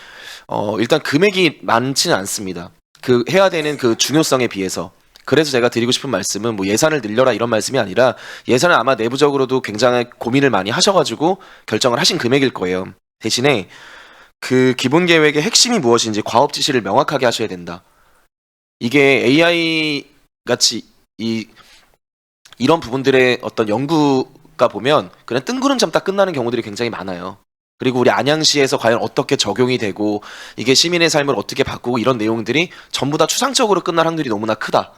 일단 금액이 많지는 않습니다. 그 해야 되는 그 중요성에 비해서. 그래서 제가 드리고 싶은 말씀은 뭐 예산을 늘려라 이런 말씀이 아니라, 예산을 아마 내부적으로도 굉장히 고민을 많이 하셔가지고 결정을 하신 금액일 거예요. 대신에 그 기본 계획의 핵심이 무엇인지 과업 지시를 명확하게 하셔야 된다. 이게 AI 같이 이런 부분들의 어떤 연구가 보면 그냥 뜬구름 잡다 끝나는 경우들이 굉장히 많아요. 그리고 우리 안양시에서 과연 어떻게 적용이 되고 이게 시민의 삶을 어떻게 바꾸고 이런 내용들이 전부 다 추상적으로 끝날 확률이 너무나 크다.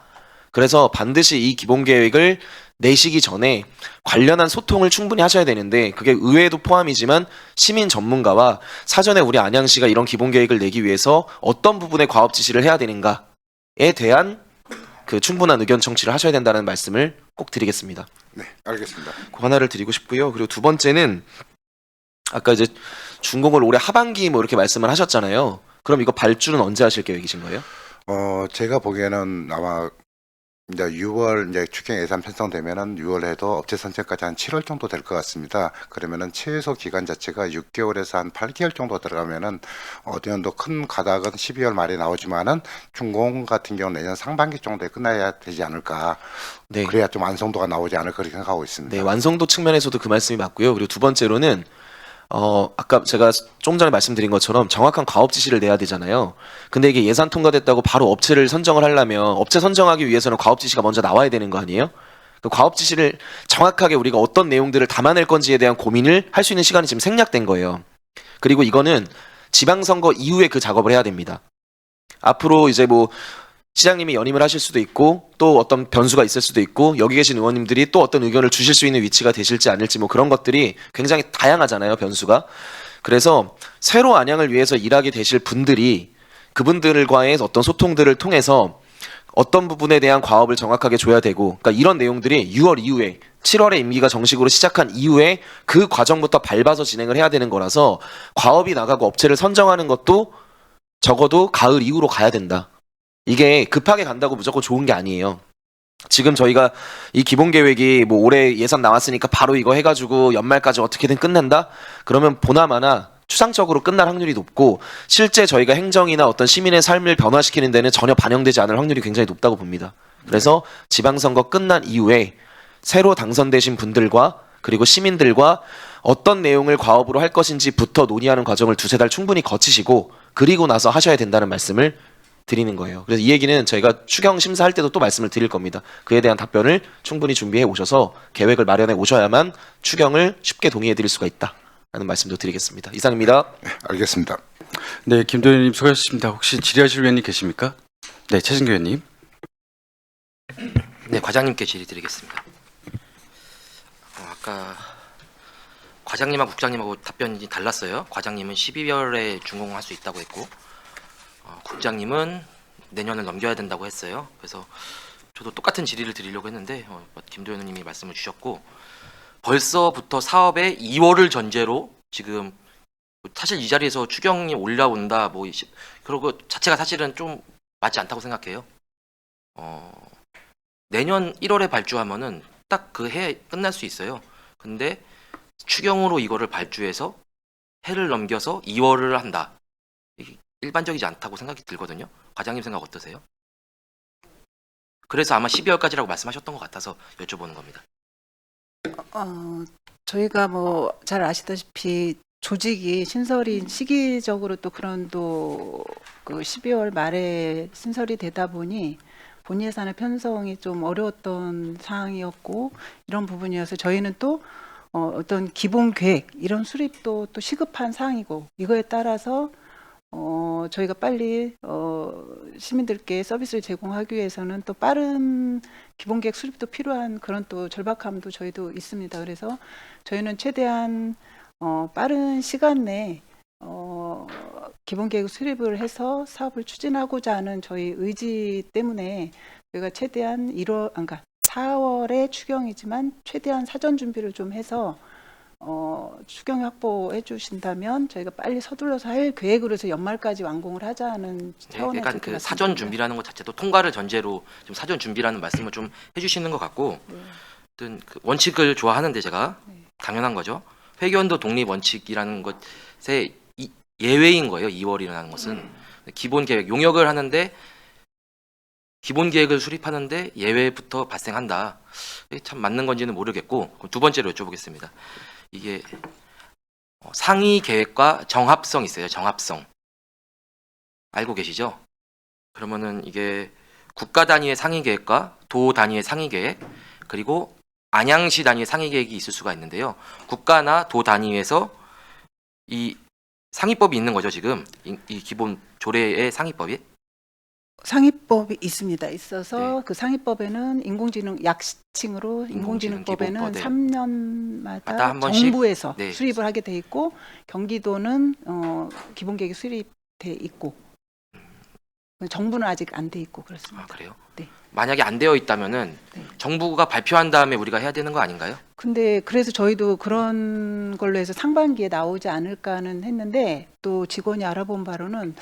그래서 반드시 이 기본 계획을 내시기 전에 관련한 소통을 충분히 하셔야 되는데, 그게 의회도 포함이지만 시민 전문가와 사전에 우리 안양시가 이런 기본 계획을 내기 위해서 어떤 부분의 과업 지시를 해야 되는가에 대한 그 충분한 의견 청취를 하셔야 된다는 말씀을 꼭 드리겠습니다. 네, 알겠습니다. 그 하나를 드리고 싶고요. 그리고 두 번째는 아까 이제 준공을 올해 하반기 뭐 이렇게 말씀을 하셨잖아요. 그럼 이거 발주는 언제 하실 계획이신 거예요? 제가 보기에는 아마 이제 6월 이제 추경 예산 편성되면은 6월 해도 업체 선정까지 한 7월 정도 될 것 같습니다. 그러면은 최소 기간 자체가 6개월에서 한 8개월 정도 들어가면은 어느 정도 큰 가닥은 12월 말에 나오지만은 준공 같은 경우는 내년 상반기 정도에 끝나야 되지 않을까. 네. 그래야 좀 완성도가 나오지 않을까 그렇게 생각하고 있습니다. 네, 완성도 측면에서도 그 말씀이 맞고요. 그리고 두 번째로는 아까 제가 좀 전에 말씀드린 것처럼 정확한 과업 지시를 내야 되잖아요. 근데 이게 예산 통과됐다고 바로 업체를 선정을 하려면 업체 선정하기 위해서는 과업 지시가 먼저 나와야 되는 거 아니에요? 그 과업 지시를 정확하게 우리가 어떤 내용들을 담아낼 건지에 대한 고민을 할 수 있는 시간이 지금 생략된 거예요. 그리고 이거는 지방선거 이후에 그 작업을 해야 됩니다. 앞으로 이제 뭐 시장님이 연임을 하실 수도 있고 또 어떤 변수가 있을 수도 있고 여기 계신 의원님들이 또 어떤 의견을 주실 수 있는 위치가 되실지 않을지 뭐 그런 것들이 굉장히 다양하잖아요, 변수가. 그래서 새로 안양을 위해서 일하게 되실 분들이 그분들과의 어떤 소통들을 통해서 어떤 부분에 대한 과업을 정확하게 줘야 되고, 그러니까 이런 내용들이 6월 이후에 7월에 임기가 정식으로 시작한 이후에 그 과정부터 밟아서 진행을 해야 되는 거라서 과업이 나가고 업체를 선정하는 것도 적어도 가을 이후로 가야 된다. 이게 급하게 간다고 무조건 좋은 게 아니에요. 지금 저희가 이 기본 계획이 뭐 올해 예산 나왔으니까 바로 이거 해가지고 연말까지 어떻게든 끝낸다? 그러면 보나마나 추상적으로 끝날 확률이 높고 실제 저희가 행정이나 어떤 시민의 삶을 변화시키는 데는 전혀 반영되지 않을 확률이 굉장히 높다고 봅니다. 그래서 지방선거 끝난 이후에 새로 당선되신 분들과 그리고 시민들과 어떤 내용을 과업으로 할 것인지부터 논의하는 과정을 두세 달 충분히 거치시고 그리고 나서 하셔야 된다는 말씀을 드리는 거예요. 그래서 이 얘기는 저희가 추경 심사할 때도 또 말씀을 드릴 겁니다. 그에 대한 답변을 충분히 준비해 오셔서 계획을 마련해 오셔야만 추경을 쉽게 동의해 드릴 수가 있다라는 말씀도 드리겠습니다. 이상입니다. 알겠습니다. 네, 김도현 의원님 수고하셨습니다. 혹시 질의하실 의원님 계십니까? 네, 최진규 의원님. 네, 과장님께 질의드리겠습니다. 아까 과장님하고 국장님하고 답변이 달랐어요. 과장님은 12월에 준공할 수 있다고 했고 국장님은 내년을 넘겨야 된다고 했어요. 그래서 저도 똑같은 질의를 드리려고 했는데 김도현 의원님이 말씀을 주셨고 벌써부터 사업의 2월을 전제로 지금 사실 이 자리에서 추경이 올라온다 뭐 그러고 자체가 사실은 좀 맞지 않다고 생각해요. 내년 1월에 발주하면은 딱 그 해 끝날 수 있어요. 근데 추경으로 이거를 발주해서 해를 넘겨서 2월을 한다. 이게 일반적이지 않다고 생각이 들거든요. 과장님 생각 어떠세요? 그래서 아마 12월까지라고 말씀하셨던 것 같아서 여쭤보는 겁니다. 저희가 뭐 잘 아시다시피 조직이 신설이 시기적으로 또 그런 또 그 12월 말에 신설이 되다 보니 본 예산의 편성이 좀 어려웠던 상황이었고 이런 부분이어서 저희는 또 어떤 기본 계획 이런 수립도 또 시급한 사항이고 이거에 따라서 저희가 빨리 시민들께 서비스를 제공하기 위해서는 또 빠른 기본 계획 수립도 필요한 그런 또 절박함도 저희도 있습니다. 그래서 저희는 최대한 빠른 시간 내에 기본 계획 수립을 해서 사업을 추진하고자 하는 저희 의지 때문에 저희가 최대한 4월에 추경이지만 최대한 사전 준비를 좀 해서 추경 확보해 주신다면 저희가 빨리 서둘러서 할 계획으로 해서 연말까지 완공을 하자는 차원에서 그러니까 그 사전 준비라는 것 자체도 통과를 전제로 좀 사전 준비라는 말씀을 좀 해주시는 것 같고, 어떤 그 원칙을 좋아하는데 제가 당연한 거죠. 회계연도 독립 원칙이라는 것에 예외인 거예요. 2월이라는 것은 기본 계획 용역을 하는데 기본 계획을 수립하는데 예외부터 발생한다. 이게 참 맞는 건지는 모르겠고, 두 번째로 여쭤보겠습니다. 이게 상위 계획과 정합성 있어요. 정합성 알고 계시죠? 그러면은 이게 국가 단위의 상위 계획과 도 단위의 상위 계획 그리고 안양시 단위의 상위 계획이 있을 수가 있는데요. 국가나 도 단위에서 이 상위법이 있는 거죠. 지금 이 기본 조례의 상위법이 상위법이 있습니다. 있어서 네. 그 상위법에는 인공지능 약칭으로 인공지능법에는 기본법, 네. 3년마다 마다 한 번씩, 정부에서 네. 수립을 하게 돼 있고 경기도는 기본 계획이 수립돼 있고 정부는 아직 안 돼 있고 그렇습니다. 그래요? 네. 만약에 안 되어 있다면은 정부가 발표한 다음에 우리가 해야 되는 거 아닌가요? 근데 그래서 저희도 그런 걸로 해서 상반기에 나오지 않을까는 했는데 또 직원이 알아본 바로는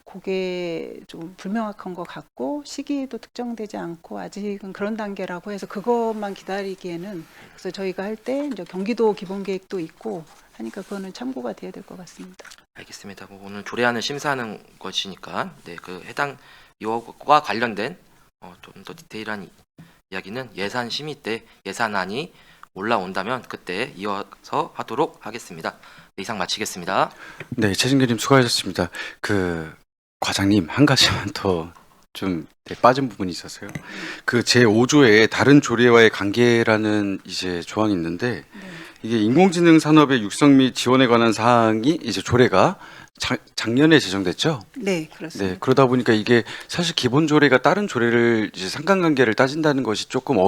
그게 좀 불명확한 것 같고 시기도 특정되지 않고 아직은 그런 단계라고 해서 그것만 기다리기에는 그래서 저희가 할 때 이제 경기도 기본계획도 있고 하니까 그거는 참고가 돼야 될 것 같습니다. 알겠습니다. 뭐 오늘 조례안을 심사하는 것이니까 그 해당 요구와 관련된 좀 더 디테일한 이야기는 예산 심의 때 예산안이 올라온다면 그때 이어서 하도록 하겠습니다. 네, 이상 마치겠습니다. 네, 최진규님 수고하셨습니다. 그 과장님 한 가지만 더 좀 빠진 부분이 있어서요. 그 제5조에 다른 조례와의 관계라는 이제 조항이 있는데 이게 인공지능 산업의 육성 및 지원에 관한 사항이 이제 조례가 작년에 제정됐죠. 네, 그렇습니다. 네, 그러다 보니까 이게 사실 기본 조례가 다른 조례를 이제 상관관계를 따진다는 것이 조금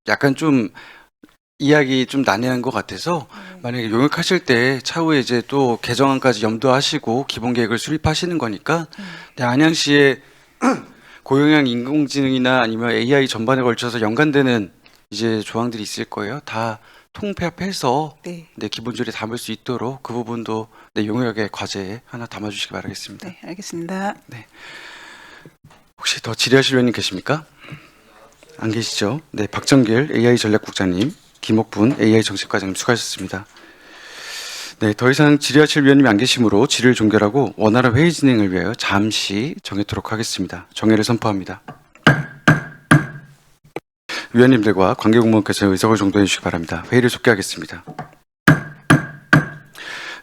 약간 좀 이야기 좀 난해한 것 같아서 만약에 용역하실 때 차후에 이제 또 개정안까지 염두하시고 기본 계획을 수립하시는 거니까 네, 안양시의 고용량 인공지능이나 아니면 AI 전반에 걸쳐서 연관되는 이제 조항들이 있을 거예요. 다 통폐합해서 네, 네, 기본 조례 담을 수 있도록 그 부분도 네, 용역의 과제에 하나 담아주시기 바라겠습니다. 네, 알겠습니다. 혹시 더 질의하실 의원님 계십니까? 안 계시죠? 네, 박정길 AI 전략국장님, 김옥분 AI 정책과장님 수고하셨습니다. 네, 더 이상 질의하실 위원님이 안 계시므로 질의를 종결하고 원활한 회의 진행을 위하여 잠시 정해도록 하겠습니다. 정회를 선포합니다. 위원님들과 관계공무원께서 의석을 정돈해 주시기 바랍니다. 회의를 속개하겠습니다.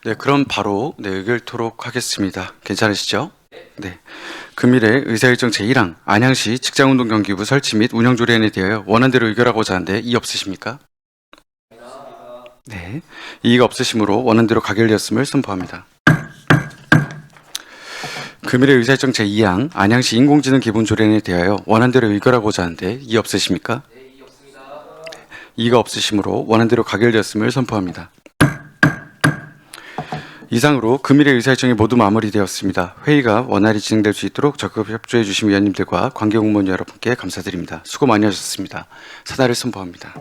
네, 그럼 바로 의결토록 하겠습니다. 괜찮으시죠? 네. 금일의 의사일정 제1항 안양시 직장운동경기부 설치 및 운영조례안에 대하여 원안대로 의결하고자 하는데 이의 없으십니까? 네. 이의가 없으시므로 원안대로 가결되었음을 선포합니다. 금일의 의사일정 제2항 안양시 인공지능 기본조례안에 대하여 원안대로 의결하고자 하는데 이의 없으십니까? 네, 이의 없습니다. 이의가 없으시므로 원안대로 가결되었음을 선포합니다. 이상으로 금일의 의사일정이 모두 마무리되었습니다. 회의가 원활히 진행될 수 있도록 적극 협조해 주신 위원님들과 관계공무원 여러분께 감사드립니다. 수고 많이 하셨습니다. 사다를 선포합니다.